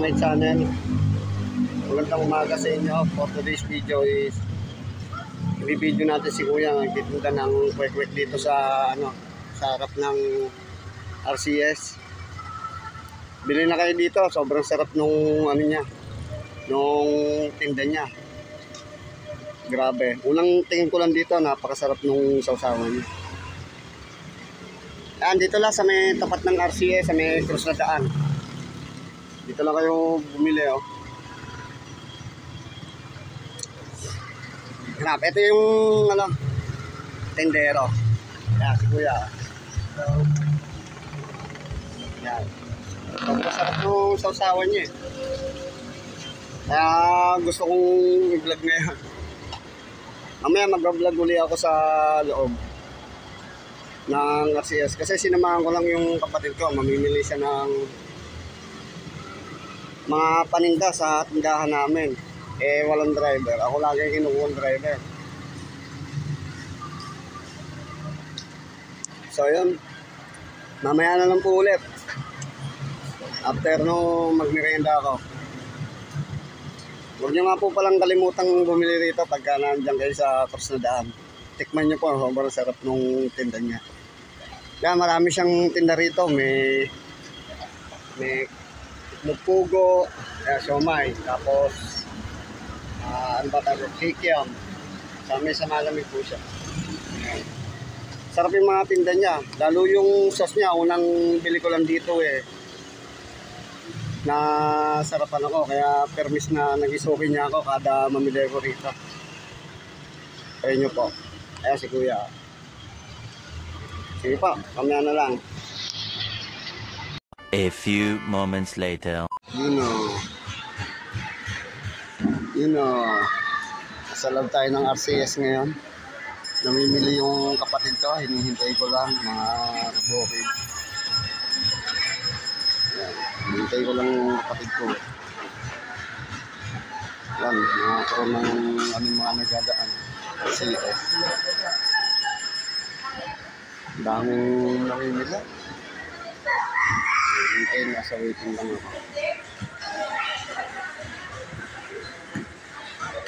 my channel. Magandang umaga sa inyo. For today's video is i-video natin si Kuya nagtitinda ng kwek-kwek dito sa sa harap ng RCS. Bili na kayo dito, sobrang sarap nung niya, nung tinda niya. Grabe. Unang tingin ko lang dito, napakasarap nung sausawan niya. Yan, dito lang sa may tapat ng RCS, sa may cross na daan. Dito lang kayo bumili, oh. Grabe, ito yung tendero. Yan, si Kuya. So, yan. Sobrang sarap nung sausawan niya, eh. Kaya gusto kong i-vlog ngayon. Mamaya mag-vlog uli ako sa loob ng RCS. Kasi sinamahan ko lang yung kapatid ko. Mamimili siya ng mga paninda sa tindahan namin. Eh, walang driver. Ako lagi kinukuha ng driver. So, yun. Mamaya na lang po ulit. After no magmerienda ako. Huwag nyo nga po palang kalimutang bumili rito pagka nandiyan kayo sa cross na daan. Tikman nyo po. Sobrang sarap nung tinda niya. Kaya marami siyang tinda rito. May pugo, siomay, tapos ano ba tayo? Kikiam. Sa malamig po siya. Sarap yung mga tinda niya. Lalo yung sauce niya, unang bili ko lang dito eh. Nasarapan ako, kaya permis na nag-isuki niya ako kada mamili ko rito. Try nyo po. Ayan si Kuya. Sige po, kamaya na lang. A few moments later. You know, nasa loob tayo ng RCS ngayon. Namimili yung kapatid ko, hinihintay ko lang mga bukid. Hinihintay ko lang yung kapatid ko. Yan, nakakaroon ng mga nagdadaan. RCS. Daming namimili. Hinihintay, nasa waiting lang ako.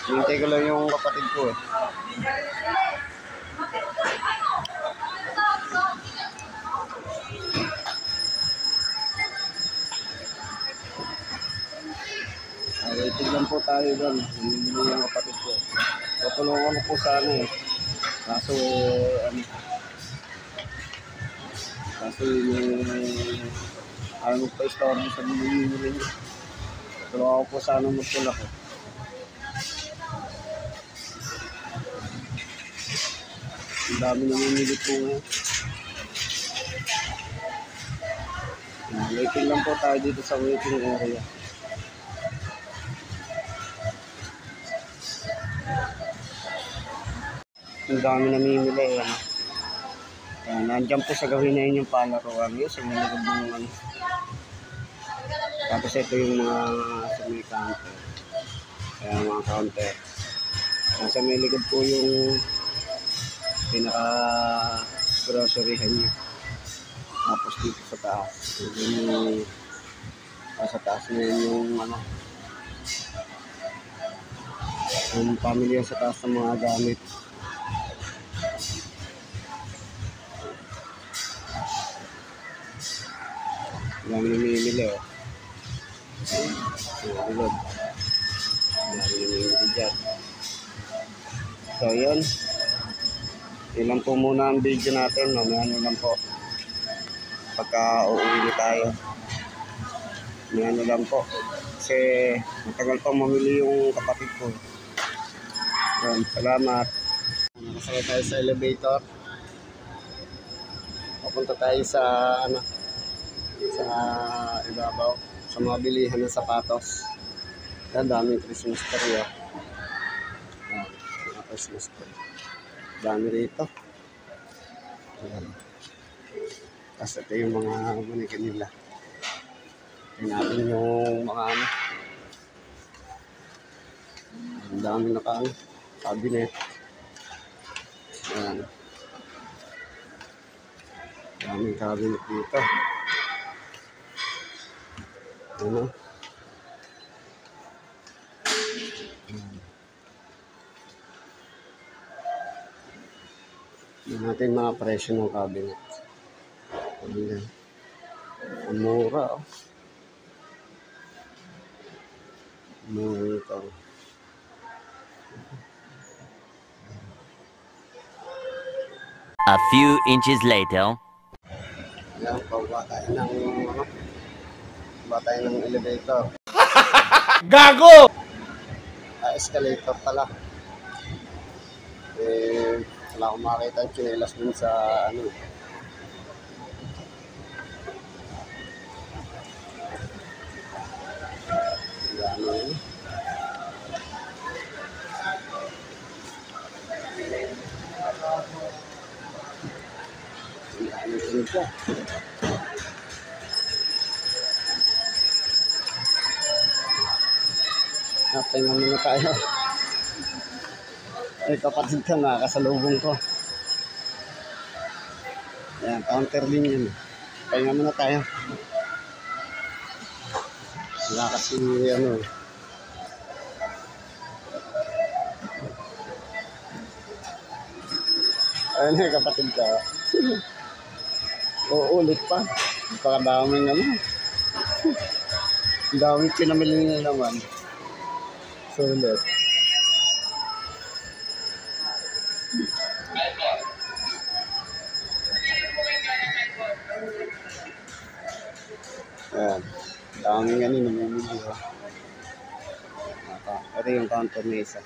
Hintay ko lang yung kapatid ko eh. Waiting lang po tayo doon. Hindi yung kapatid ko. Tutulungan ko po sana eh. Kaso yung ayaw magpa-store sa binili niya. Tutulungan ko po sana magtulak eh. Ang dami namimili po ngayon. Waiting lang po tayo dito sa waiting area. Ang dami namimili. Nandiyan po sa gawin na yun yung palaruan. Yun, sa mga nagabungan. Tapos ito yung mga sa may counter. Kaya mga counter. Nasa may likod po yung pinaka-groceryhan niya. Tapos dito sa taas. Sa taas na yun yung pamilya sa taas ng mga gamit. Dami namimili oh. Dami namimili dyan. So yun. Ilan po muna ang video natin. Mamaya lang po. Pagka uuwi tayo. Mamaya lang po. Kasi matagal pa mamili yung kapatid ko. Yan, salamat. Nakasakay tayo sa elevator. Papunta tayo sa sa ibabaw. Sa mga bilihan ng sapatos. Yan, daming Christmas tree oh. Yan, mga Christmas tree. Dami rito. Ayan. Tapos ito yung mga manikin nila. Tingnan natin yung mga ang dami na cabinet. Ayan. Daming cabinet dito. Ano? natin mga presyo ng cabinet. Ayan. Ang mura, oh. Mura ito. A few inches later. Ayan, pababa tayo ng, baba tayo ng elevator. Gago! Escalator pala. Wala akong makita yung chinelas dun sa ano. Ayan. Ayan siya. Pahinga muna tayo. Ay, kapatid ka na, kasalubong ko. Ayan, counter din yun. Pahinga muna tayo. Wala kasi ano. Ayun na, kapatid ka. Uulit pa. Pakadaming ano. Ang daming pinamili nila naman. Sulit. Ayan. Daming ano namimili. Ito yung counter na isa.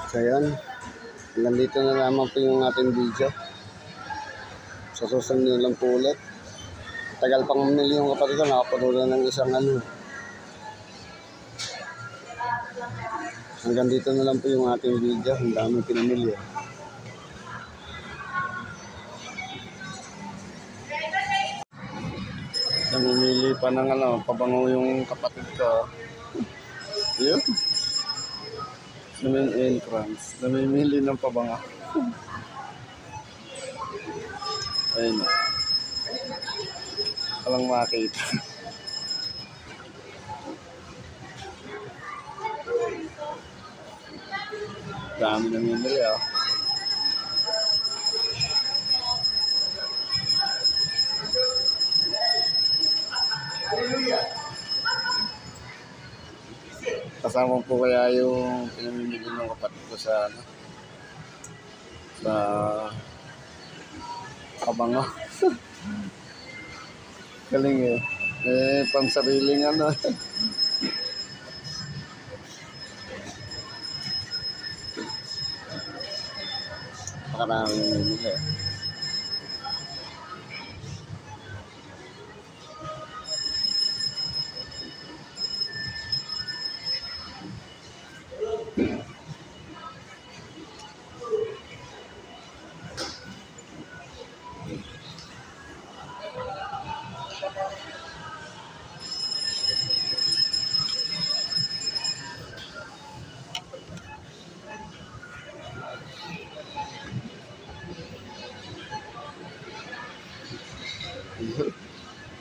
So yan, hanggang dito na naman po yung ating video. So susunod na lang po ulit. Tagal pang mamili yung kapatid ko, nakapuno ng isang ano. Hanggang dito na lang po yung ating video, ang daming pinamili. Namimili pa ng ano, pabango yung kapatid ko. Yun. Sa main entrance, namimili ng pabango. Ayun. Walang makita. Dami namimili, oh. Kasama po kaya yung pinamimili ng kapatid ko sa ano, sa pabango. Galing eh. Pansariling ano. Maraming namimili.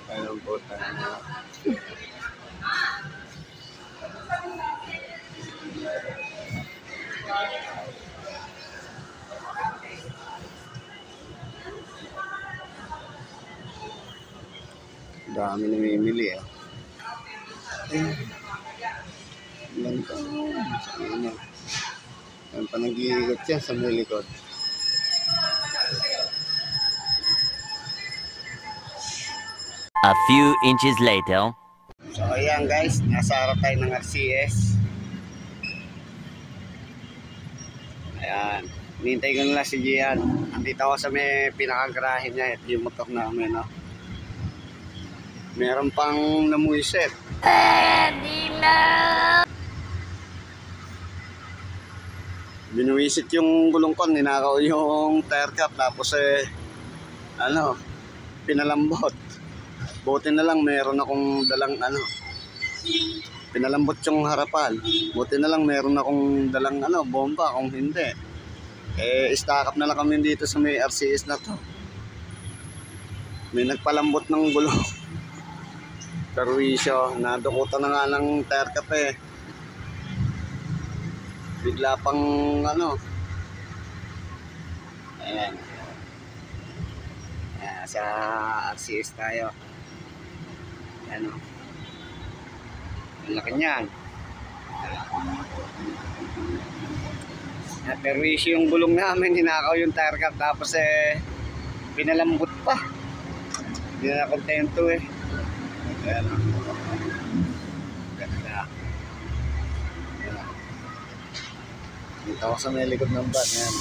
Ayun po tayo. Dami namimili eh. Ganito. Ano? Yan pa nag-iikot yan sa may likod. A few inches later. So ayan guys, nasa harap tayo ng RCS. Ayan, hinintay ko nila si Gian. Andito ako sa may pinakagarahe niya. Ito yung motor namin, no? Meron pang namuiset. Binuwisit yung gulong ko, ninakaw yung tire cap, tapos ano, pinalambot. Buti na lang meron akong dalang ano, pinalambot yung harapan. Buti na lang meron akong dalang ano, bomba. Kung hindi, stack up na lang kami dito sa may RCS na to. May nagpalambot ng gulong. Perwisyo, nadukutan na nga ng tire cap eh. Bigla pang ano. Ayan. Ayan, sa RCS tayo. Ayan o. Ang laki niyan. Perwisyo yung gulong namin, hinakaw yung tire cap, tapos pinalambot pa. Hindi na kontento eh. Ayan o. Ganda. Ayan. Dito ako sa may likod ng van. Ayan.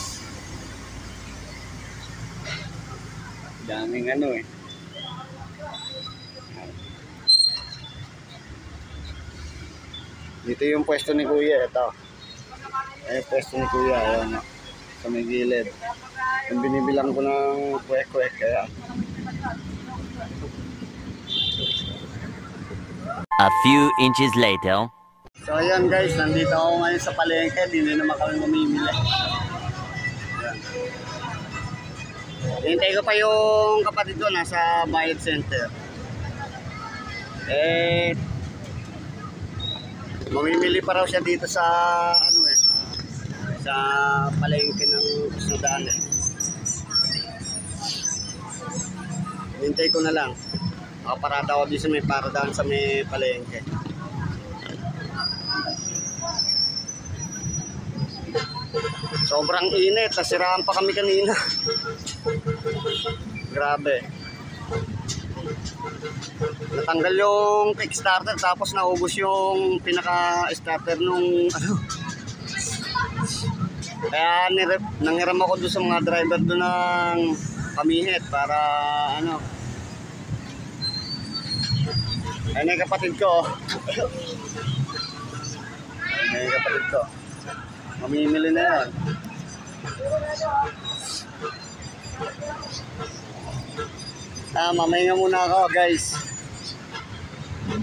Daming ano eh. Dito yung pwesto ni Kuya. Ito. Yung pwesto ni Kuya. Ayan o. Sa may gilid. Yung binibilang ko ng kwek-kwek. Kaya A few inches later. so ayan guys, nandito ako ngayon sa palengke, hindi na naman kami mamimili. Ayan. Hintay ko pa yung kapatid ko nasa Bayad Center. Mamimili pa raw siya dito sa ano sa palengke ng Kusnodaan eh. Hintay ko na lang. Nakaparada ako dito sa may paradaan sa may palengke. Sobrang init, nasiraan pa kami kanina. Grabe. Natanggal yung kickstarter tapos naubos yung pinaka-starter nung ano. Kaya nanghiram ako doon sa mga driver doon ng pamihit para ano. Ayun yung kapatid ko. Ayun yung kapatid ko. Mamimili na yan. Mamaya muna ako guys.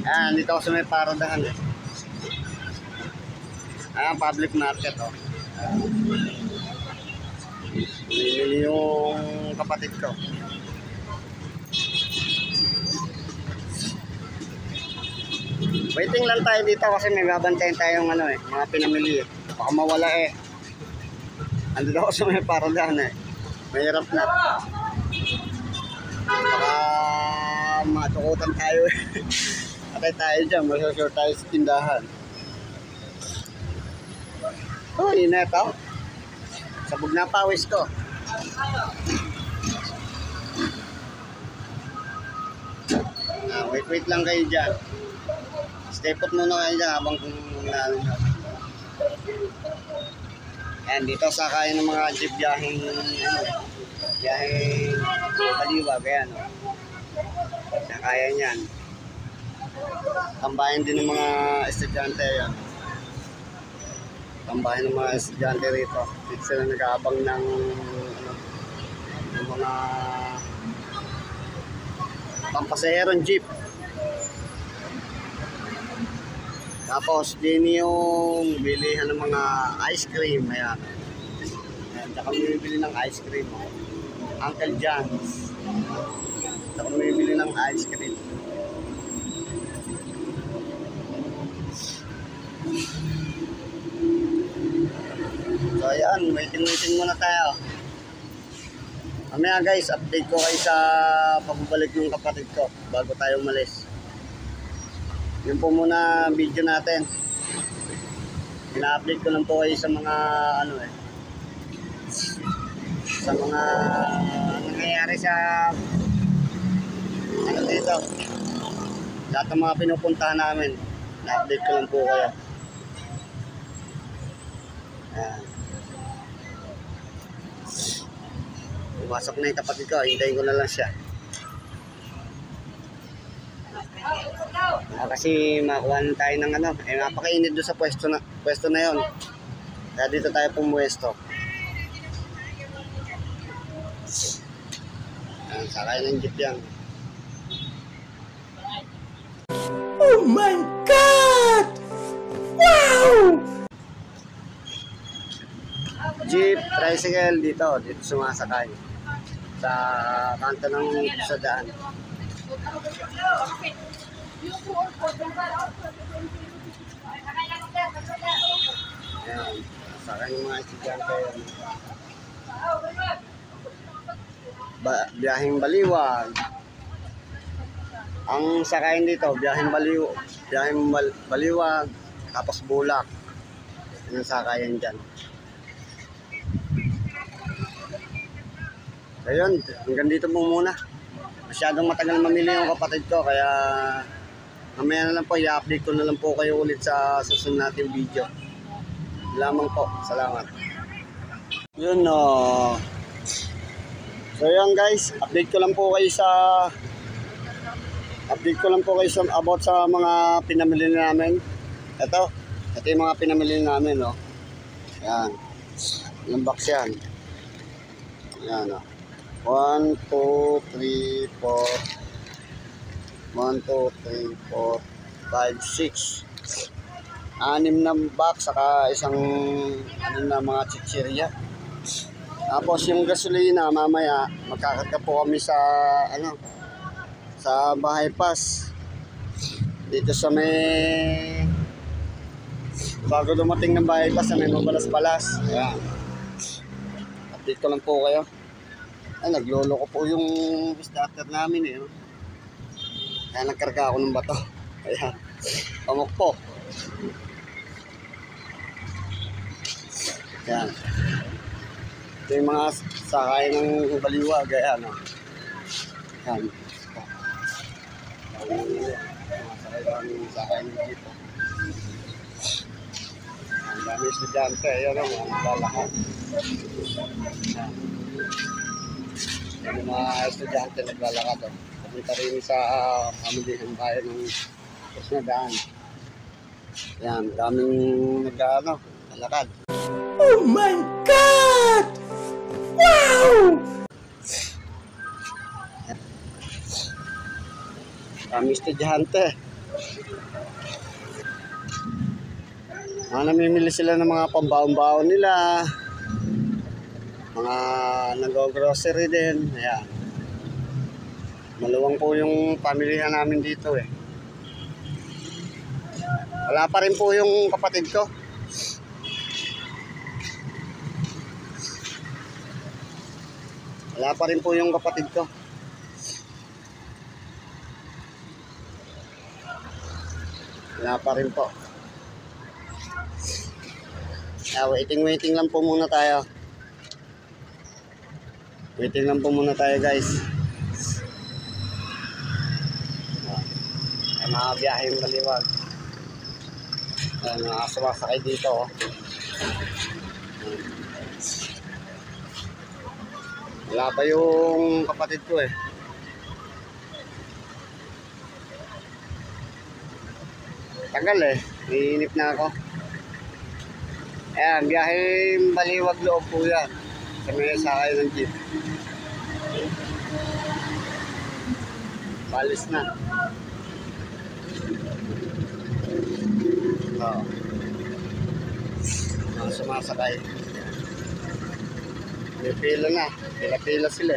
Ayan, dito ako sa may paradahan eh. Ayan, public market oh. Mamimili yung kapatid ko. Waiting lang tayo dito kasi may babantayin tayong ano eh, mga pinamili eh. Baka mawala eh. Andito ako sa may paradahan eh. Mahirap na. Baka matukutan tayo eh. Atay tayo dyan, masasure tayo sa tindahan. Oh, init oh. Sabog na pawis ko. Wait lang kayo dyan. Stay put muna kayo dyan habang kung ayan, dito sakayan ng mga jeep biyaheng Baliwag, ayan o. Sakayan yan. Tambayan din ng mga estudyante yan. Tambayan ng mga estudyante rito. Dito sila nag-aabang ng mga pampasaherong jeep. Tapos din yung bilihan ng mga ice cream. Ayan. Ayan, tsaka bumibili ng ice cream. Uncle John's. Tsaka bumibili ng ice cream. So ayan, waiting muna tayo. Mamaya guys, update ko kayo sa pagbabalik ng kapatid ko bago tayo umalis. Yun po muna ang video natin. Ina-update ko lang po kayo sa mga ano sa mga nangyayari sa ano dito. Lahat ng mga pinupuntahan namin. Na-update ko lang po kayo. Ayan. Pumasok na yung kapatid ko, hintayin ko na lang siya. Kasi makuha na tayo ng ano, napakainit doon sa pwesto na yon. Kaya dito tayo pumuwesto. Sakay ng jeep yan. Oh my God! Wow! Jeep, tricycle dito sumasakay. sa kanto ng sa daan. Ayan, saka yung mga estudyante yun. Biyaheng Baliwag. Ang sakayin dito, biyaheng Baliwag, tapos Bulak. Yun ang sakayan dyan. Ayun, hanggang dito po muna. Masyadong matagal mamili yung kapatid ko, kaya mamaya na lang po, i-update ko na lang po kayo ulit sa susunod nating video. Lamang po, salamat. Yun so yan guys, update ko lang po kayo sa about sa mga pinamili namin. Ito yung mga pinamili namin, Yan. Yung box yan. Yan, 1, 2, 3, 4 1, 2, 3, 4 5, 6 6 na box, saka isang na mga chichirya. Tapos yung gasolina, mamaya magkakarga po kami sa sa Bahay Pass dito sa may bago dumating ng Bahay Pass sa may Mabalas-Balas. Ayan, update ko lang po kayo. Ay, naglolo ko po yung starter namin kaya nagkarga ako ng bato. Ayan, pamok po. Ayan, ito yung mga sakay ng Baliwag. Ayan, Ayan, sakay ng dito. Ang dami estudyante, ayun ang lalakad. Yung mga estudyante naglalakad. Pupunta rin sa pamilihan bayan ng Pusnadaan. Yan, daming nalakad. Oh my God! Wow! Kami estudyante. Namimili sila ng mga pambaon-baon nila. Mga nag-grocery din. Ayan. Maluwang po yung pamilihan namin dito Wala pa rin po yung kapatid ko. Wala pa rin po yung kapatid ko. Wala pa rin po. Waiting lang po muna tayo. Waiting lang po muna tayo guys. Ay mga biyaheng Baliwag. Ay mga sumasakay dito Wala pa yung kapatid ko Tagal iinip na ako. Ayan, biyaheng Baliwag loob po yan. Sa may sakay ng jeep. Balis na. Sumasakay. May pila na. Pila-pila sila.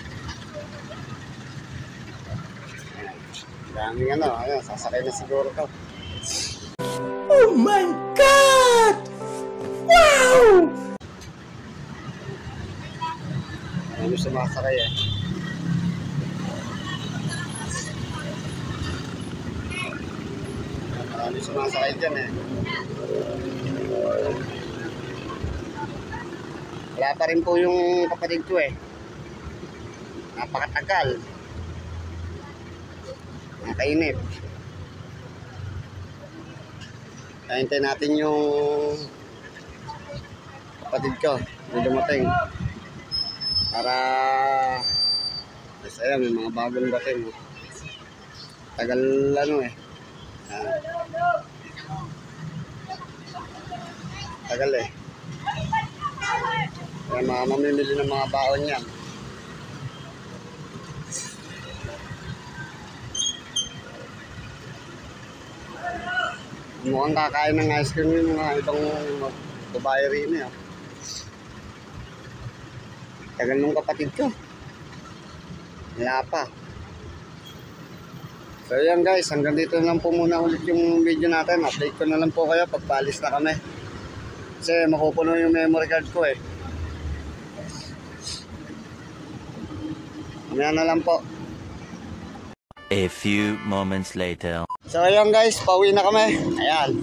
Daming ayan, sasakay na siguro to. Oh my God! Wow! Ano sumasakay Marami sumasakay dyan Wala pa rin po yung kapatid ko Napakatagal. Nakainip. Hintay natin yung kapatid ko na dumating. Para ayan, may mga bagong dating. Tagal tagal Kaya mamimili ng mga baon yan. Mukhang kakain ng ice cream yung mga ibang babae rin Tagal nung kapatid ko. Wala pa. So yan guys, hanggang dito na lang po muna ulit yung video natin. Update ko na lang po kayo pag paalis na kami. Kasi makupuno yung memory card ko eh. Mamaya na lang po. A few moments later. So ayan guys, pauwi na kami. Ayan.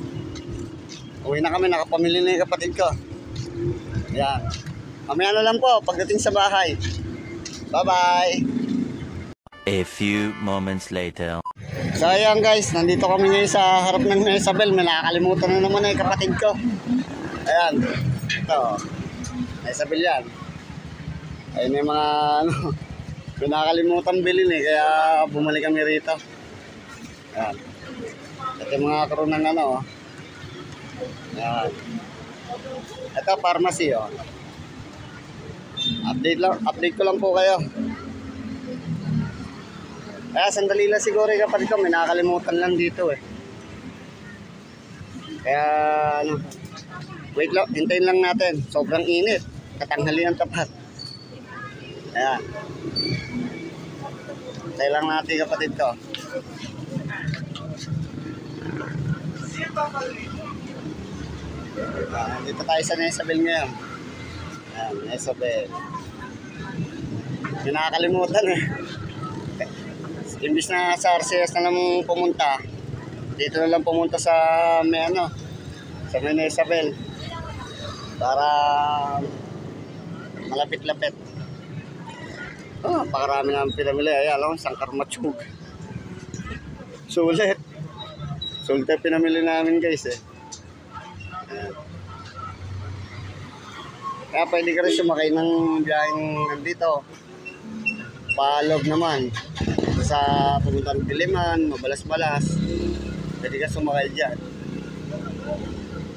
Uwi na kami, nakapamili na yung kapatid ko. Ayan. Mamaya na lang po pagdating sa bahay. Bye-bye! A few moments later. So ayan guys, nandito kami ngayon sa harap ng Isabel. May nakakalimutan na naman yung kapatid ko. Ayan. Ito. Isabel yan. Ayun yung mga may nakakalimutan bilhin eh. Kaya bumalik kami rito. Ayan. Ito yung mga karoon ng ano. Ayan. Ito pharmacy oh. Update ko lang po kayo. Kaya sandali lang siguro yung kapatid ko, may nakakalimutan lang dito eh. Kaya ano, wait lang, hintayin lang natin. Sobrang init. Katanghali ang tapat. Ayan. Hintayin lang natin kapatid ko. Dito tayo sa Isabel ngayon. Ayan, Isabel. May nakakalimutan eh. Imbis na sa RCS na lang pumunta, dito na lang pumunta sa may ano, sa may Isabel. Para malapit-lapit. Oh, pakarami namin pinamili. Ayan lang, sangkar matsyug. Sulit. Sulit na pinamili namin guys eh. Ayan. Kaya pwede ka rin sumakay ng biyaheng nandito. Palog naman. Sa pumuntan Diliman, mabalas-balas. Pwede ka sumakay dyan.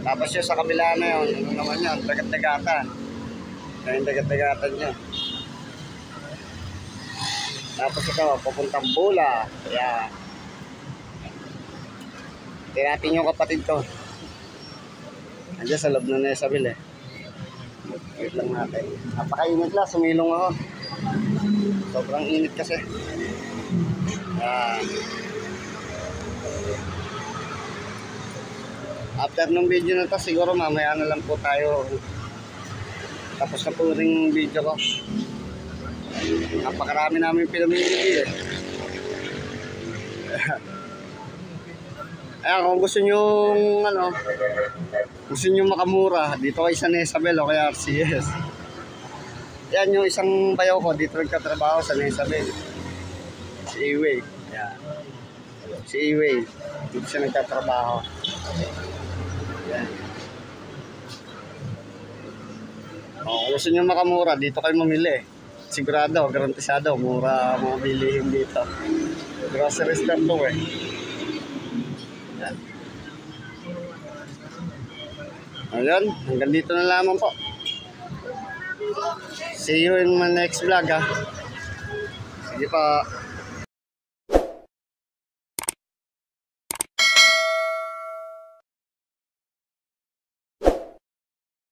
Tapos yun sa kabila na yun, ano naman yun, dagat-dagatan. Kaya yung dagat-dagatan yun. Tapos ito, pupuntang Bula. Kaya, tinatin yung kapatid ko. Andiyan sa loob na Isabel eh. Wait lang natin. Napakainit lang, sumilong ako. Sobrang init kasi. After ng video na to, siguro mamaya na lang po tayo. Tapos na po rin video ko. Napakarami namin pinamili eh. Ayan, kung gusto nyo ano, gusto nyo makamura, dito kayo sa Isabel o kaya RCS. Yan yung isang bayaw ko, dito nagkatrabaho sa Isabel. Si Iway. Yan. Si Iway. Dito siya nagtatrabaho. Yan. O, kung gusto nyo makamura, dito kayo mamili. Sigurado, garantisado, mura mga bilihin dito. Grocery store to eh. Yan. Ayan, hanggang dito na lamang po. See you in my next vlog ha. Sige pa.